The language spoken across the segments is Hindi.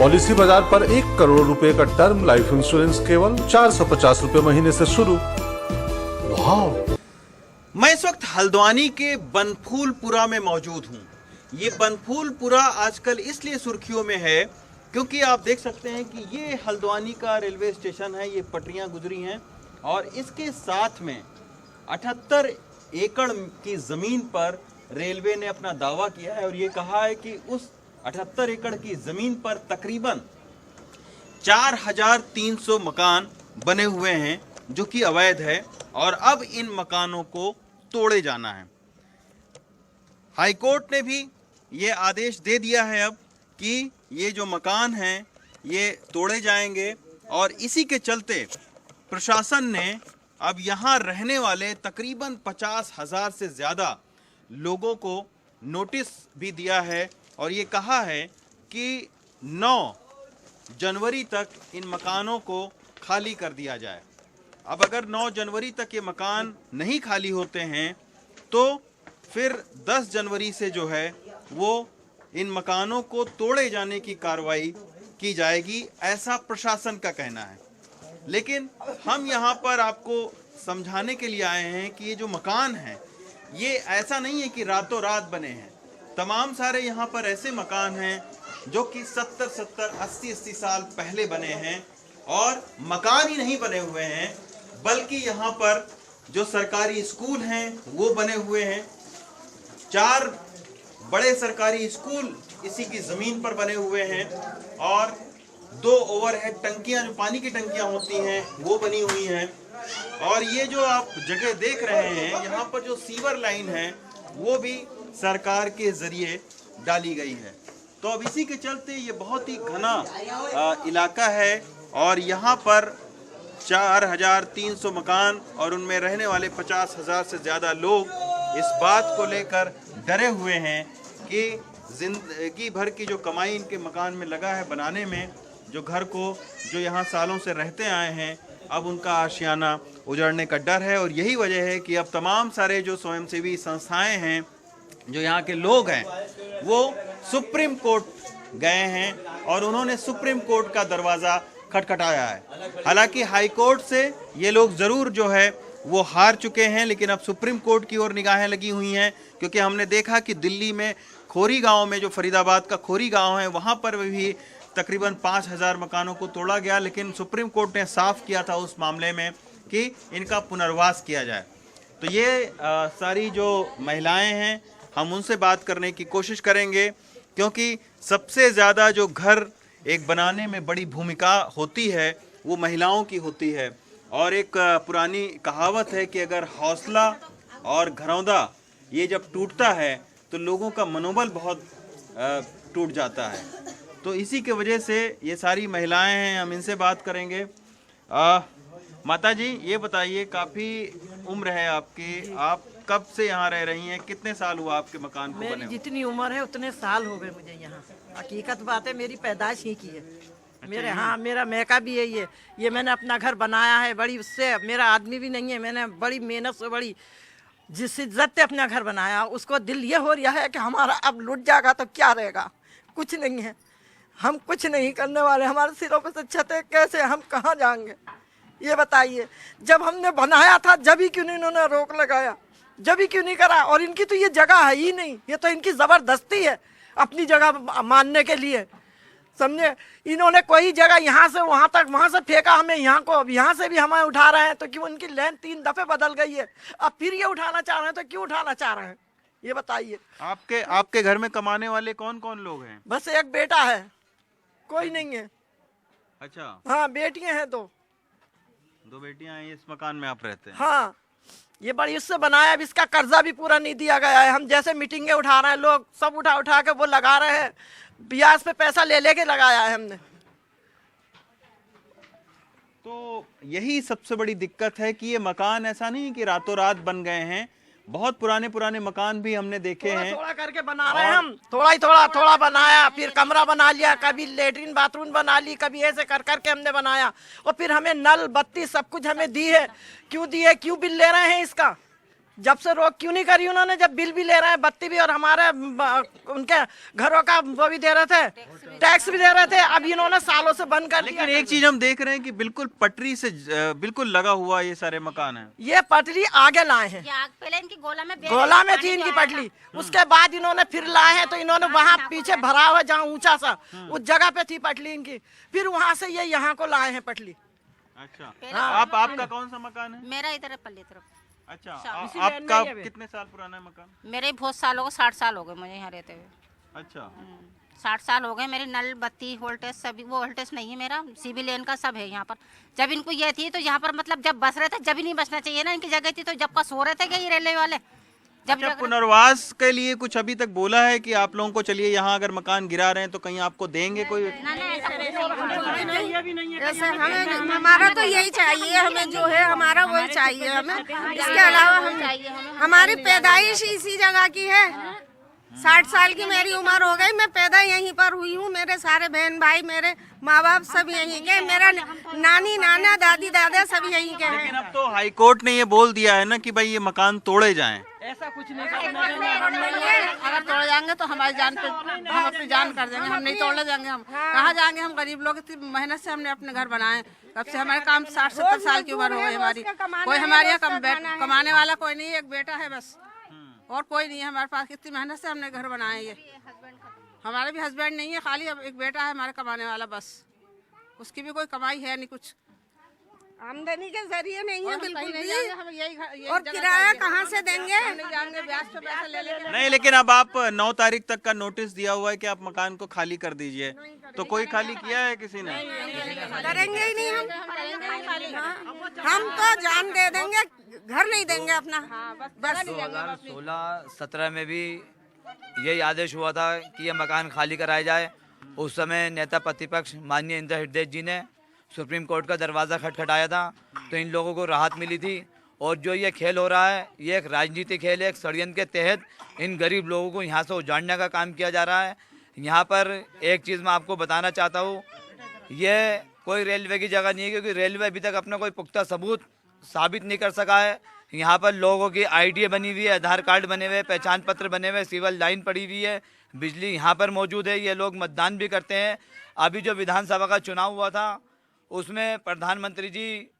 पॉलिसी बाजार पर 1 करोड़ रुपए का टर्म लाइफ इंश्योरेंस केवल 450 रुपए महीने से शुरू। वाह! मैं इस वक्त हल्द्वानी के बनफूलपुरा में मौजूद हूँ। ये बनफूलपुरा आजकल इसलिए सुर्खियों में है क्योंकि आप देख सकते हैं कि ये हल्द्वानी का रेलवे स्टेशन है। ये पटरियाँ गुजरी हैं और इसके साथ में 78 एकड़ की ज़मीन पर रेलवे ने अपना दावा किया है और ये कहा है कि उस 78 एकड़ की ज़मीन पर तकरीबन 4300 मकान बने हुए हैं जो कि अवैध है और अब इन मकानों को तोड़े जाना है। हाईकोर्ट ने भी ये आदेश दे दिया है अब कि ये जो मकान हैं ये तोड़े जाएंगे और इसी के चलते प्रशासन ने अब यहाँ रहने वाले तकरीबन 50,000 से ज़्यादा लोगों को नोटिस भी दिया है और ये कहा है कि 9 जनवरी तक इन मकानों को खाली कर दिया जाए। अब अगर 9 जनवरी तक ये मकान नहीं खाली होते हैं तो फिर 10 जनवरी से जो है वो इन मकानों को तोड़े जाने की कार्रवाई की जाएगी, ऐसा प्रशासन का कहना है। लेकिन हम यहाँ पर आपको समझाने के लिए आए हैं कि ये जो मकान हैं ये ऐसा नहीं है कि रातों रात बने हैं। तमाम सारे यहाँ पर ऐसे मकान हैं जो कि 70-70, 80-80 साल पहले बने हैं और मकान ही नहीं बने हुए हैं बल्कि यहाँ पर जो सरकारी स्कूल हैं वो बने हुए हैं। 4 बड़े सरकारी स्कूल इसी की ज़मीन पर बने हुए हैं और 2 ओवरहेड टंकियाँ जो पानी की टंकियाँ होती हैं वो बनी हुई हैं और ये जो आप जगह देख रहे हैं यहाँ पर जो सीवर लाइन है वो भी सरकार के ज़रिए डाली गई है। तो अब इसी के चलते ये बहुत ही घना इलाका है और यहाँ पर 4300 मकान और उनमें रहने वाले 50,000 से ज़्यादा लोग इस बात को लेकर डरे हुए हैं कि ज़िंदगी भर की जो कमाई इनके मकान में लगा है बनाने में, जो घर को जो यहाँ सालों से रहते आए हैं, अब उनका आशियाना उजड़ने का डर है। और यही वजह है कि अब तमाम सारे जो स्वयंसेवी संस्थाएं हैं, जो यहाँ के लोग हैं, वो सुप्रीम कोर्ट गए हैं और उन्होंने सुप्रीम कोर्ट का दरवाज़ा खटखटाया है। हालांकि हाई कोर्ट से ये लोग ज़रूर जो है वो हार चुके हैं, लेकिन अब सुप्रीम कोर्ट की ओर निगाहें लगी हुई हैं क्योंकि हमने देखा कि दिल्ली में खोरी गांव में, जो फरीदाबाद का खोरी गांव है, वहां पर भी तकरीबन 5,000 मकानों को तोड़ा गया, लेकिन सुप्रीम कोर्ट ने साफ किया था उस मामले में कि इनका पुनर्वास किया जाए। तो ये सारी जो महिलाएं हैं हम उनसे बात करने की कोशिश करेंगे क्योंकि सबसे ज़्यादा जो घर एक बनाने में बड़ी भूमिका होती है वो महिलाओं की होती है। और एक पुरानी कहावत है कि अगर हौसला और घरौंदा ये जब टूटता है तो लोगों का मनोबल बहुत टूट जाता है। तो इसी के वजह से ये सारी महिलाएं हैं, हम इनसे बात करेंगे। माता जी ये बताइए, काफ़ी उम्र है आपकी, आप कब से यहाँ रह रही हैं? कितने साल हुआ आपके मकान को बने? मेरी जितनी उम्र है उतने साल हो गए मुझे यहाँ। हकीकत बात है, मेरी पैदाइश ही की है। मेरे मेरा मैका भी है ये मैंने अपना घर बनाया है बड़ी, उससे मेरा आदमी भी नहीं है, मैंने बड़ी मेहनत से बड़ी जिस इज्जत से अपना घर बनाया। उसको दिल ये हो रहा है कि हमारा अब लुट जाएगा तो क्या रहेगा, कुछ नहीं है, हम कुछ नहीं करने वाले, हमारे सिरों पे से छत है, कैसे हम कहाँ जाएंगे ये बताइए। जब हमने बनाया था जब ही क्यों नहीं इन्होंने रोक लगाया, जब ही क्यों नहीं करा। और इनकी तो ये जगह है ही नहीं, ये तो इनकी ज़बरदस्ती है अपनी जगह मानने के लिए, समझे। इन्होंने कोई जगह यहाँ से वहाँ तक, वहाँ से फेंका हमें यहाँ को, अब यहाँ से भी हमें उठा रहे हैं तो क्यों। इनकी लाइन 3 दफ़े बदल गई है, अब फिर ये उठाना चाह रहे हैं तो क्यों उठाना चाह रहे हैं ये बताइए। आपके घर में कमाने वाले कौन कौन लोग हैं? बस एक बेटा है, कोई नहीं है। अच्छा, हाँ बेटियां हैं, 2 बेटियां हैं। इस मकान में आप रहते हैं? हाँ, ये बड़ी उससे बनाया, अब इसका कर्जा भी पूरा नहीं दिया गया है। हम जैसे मीटिंगें उठा रहे हैं, लोग सब उठा के वो लगा रहे हैं, ब्याज पे पैसा ले लेके लगाया है हमने। तो यही सबसे बड़ी दिक्कत है कि ये मकान ऐसा नहीं कि रातों रात बन गए हैं, बहुत पुराने मकान भी हमने देखे हैं। थोड़ा करके बना रहे हैं हम, थोड़ा बनाया, फिर कमरा बना लिया, कभी लेटरिन बाथरूम बना ली, कभी ऐसे कर करके हमने बनाया। और फिर हमें नल बत्ती सब कुछ हमें दी है। क्यों दी है, क्यों बिल ले रहे हैं इसका, जब से रोक क्यों नहीं करी उन्होंने, जब बिल भी ले रहे हैं, बत्ती भी, और हमारे उनके घरों का वो भी दे रहे थे, टैक्स भी दे रहे थे, अब इन्होंने सालों से बंद कर दिया। लेकिन एक चीज हम देख रहे हैं कि बिल्कुल पटरी से बिल्कुल लगा हुआ ये सारे मकान हैं। ये पटरी आगे लाए हैं, पहले इनकी गोला में थी इनकी पटरी, उसके बाद इन्होंने फिर लाए हैं, तो इन्होंने वहाँ पीछे भरा हुआ जहाँ ऊंचा सा उस जगह पे थी पटरी इनकी, फिर वहाँ से ये यहाँ को लाए हैं पटरी। अच्छा, आपका कौन सा मकान है? मेरा इधर है पल्ली तरफ। अच्छा, आपका कितने साल पुराना है मकान? मेरे बहुत साल हो गए, 60 साल हो गए मुझे यहाँ रहते हुए। अच्छा, 60 साल हो गए। मेरी नल बत्ती वोल्टेज सभी, वो वोल्टेज नहीं है मेरा, सीबी लेन का सब है यहाँ पर। जब इनको ये थी तो यहाँ पर मतलब जब बस रहे थे, जब ही नहीं बसना चाहिए ना, इनकी जगह थी तो जब का सो रहे थे क्या ये रेलवे वाले? जब अच्छा, पुनर्वास के लिए कुछ अभी तक बोला है कि आप लोगों को चलिए यहाँ अगर मकान गिरा रहे हैं तो कहीं आपको देंगे कोई? ऐसे हमें, हमारा तो यही चाहिए, हमें जो है हमारा वही चाहिए हमें, इसके अलावा हम, हमारी पैदाइश इसी जगह की है। 60 साल की मेरी उम्र हो गई, मैं पैदा यहीं पर हुई हूँ, मेरे सारे बहन भाई, मेरे माँ बाप सब यहीं के, मेरा नानी नाना दादी दादा सब यहीं के हैं। लेकिन अब तो हाई कोर्ट ने ये बोल दिया है ना कि भाई ये मकान तोड़े जाएं। ऐसा कुछ नहीं, अगर तोड़ जाएंगे तो हमारी जान पे, हम अपनी जान कर देंगे, हम नहीं तोड़ने जाएंगे। हम कहाँ जाएंगे? हम गरीब लोग, इतनी मेहनत से हमने अपने घर बनाए, कब से हमारे काम 60-70 साल की उम्र हो गई हमारी। कोई हमारे यहाँ कमाने वाला कोई नहीं, एक बेटा है बस, और कोई नहीं है हमारे पास। कितनी मेहनत से हमने घर बनाए, ये हमारे भी हस्बैंड नहीं है, खाली अब एक बेटा है हमारे कमाने वाला बस, उसकी भी कोई कमाई है नहीं, कुछ आमदनी के जरिए नहीं है बिल्कुल भी। और किराया कहाँ से देंगे? ब्याज पे पैसा ले लेंगे। नहीं, लेकिन अब आप 9 तारीख तक का नोटिस दिया हुआ है कि आप मकान को खाली कर दीजिए, तो कोई खाली किया है किसी ने? करेंगे ही नहीं हम तो जान दे देंगे, घर नहीं देंगे अपना। बस 2016-17 में भी यही आदेश हुआ था कि ये मकान खाली कराया जाए। उस समय नेता प्रतिपक्ष माननीय इंदिरा हृदय जी ने सुप्रीम कोर्ट का दरवाज़ा खटखटाया था, तो इन लोगों को राहत मिली थी। और जो ये खेल हो रहा है, ये एक राजनीतिक खेल है, एक षड्यंत्र के तहत इन गरीब लोगों को यहाँ से उजाड़ने का काम किया जा रहा है। यहाँ पर एक चीज़ मैं आपको बताना चाहता हूँ, ये कोई रेलवे की जगह नहीं है, क्योंकि रेलवे अभी तक अपना कोई पुख्ता सबूत साबित नहीं कर सका है। यहाँ पर लोगों की आईडी बनी हुई है, आधार कार्ड बने हुए, पहचान पत्र बने हुए, सिविल लाइन पड़ी हुई है, बिजली यहाँ पर मौजूद है, ये लोग मतदान भी करते हैं। अभी जो विधानसभा का चुनाव हुआ था, उसमें प्रधानमंत्री जी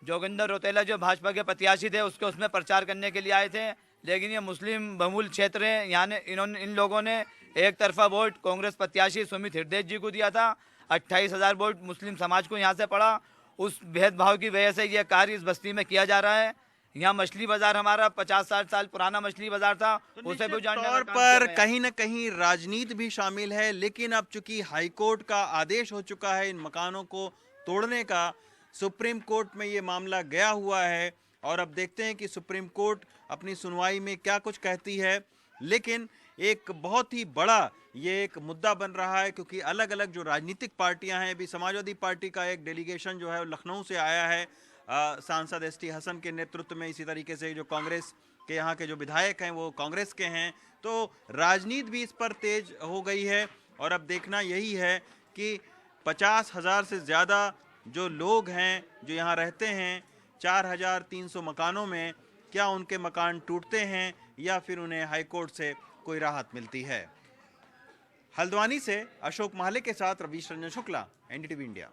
जोगिंदर रौतेला जो भाजपा के प्रत्याशी थे, उसके उसमें प्रचार करने के लिए आए थे। लेकिन ये मुस्लिम बहुल क्षेत्र है, यहाँ इन लोगों ने एक तरफा वोट कांग्रेस प्रत्याशी सुमित हृदय जी को दिया था, 28,000 वोट मुस्लिम समाज को यहाँ से पड़ा। उस भेदभाव की वजह से ये कार्य इस बस्ती में किया जा रहा है। यहाँ मछली बाजार हमारा 50-60 साल पुराना मछली बाजार था, उसे भी उजाड़ने तौर पर कहीं न कहीं राजनीति भी शामिल है। लेकिन अब चूंकि हाईकोर्ट का आदेश हो चुका है इन मकानों को तोड़ने का, सुप्रीम कोर्ट में ये मामला गया हुआ है, और अब देखते हैं कि सुप्रीम कोर्ट अपनी सुनवाई में क्या कुछ कहती है। लेकिन एक बहुत ही बड़ा ये एक मुद्दा बन रहा है, क्योंकि अलग अलग जो राजनीतिक पार्टियां हैं, अभी समाजवादी पार्टी का एक डेलीगेशन जो है लखनऊ से आया है, सांसद एसटी हसन के नेतृत्व में। इसी तरीके से जो कांग्रेस के यहाँ के जो विधायक हैं वो कांग्रेस के हैं। तो राजनीति भी इस पर तेज हो गई है, और अब देखना यही है कि 50,000 से ज़्यादा जो लोग हैं जो यहाँ रहते हैं, 4,300 मकानों में, क्या उनके मकान टूटते हैं या फिर उन्हें हाईकोर्ट से कोई राहत मिलती है। हल्द्वानी से अशोक माहले के साथ रवीश रंजन शुक्ला, एनडीटीवी इंडिया।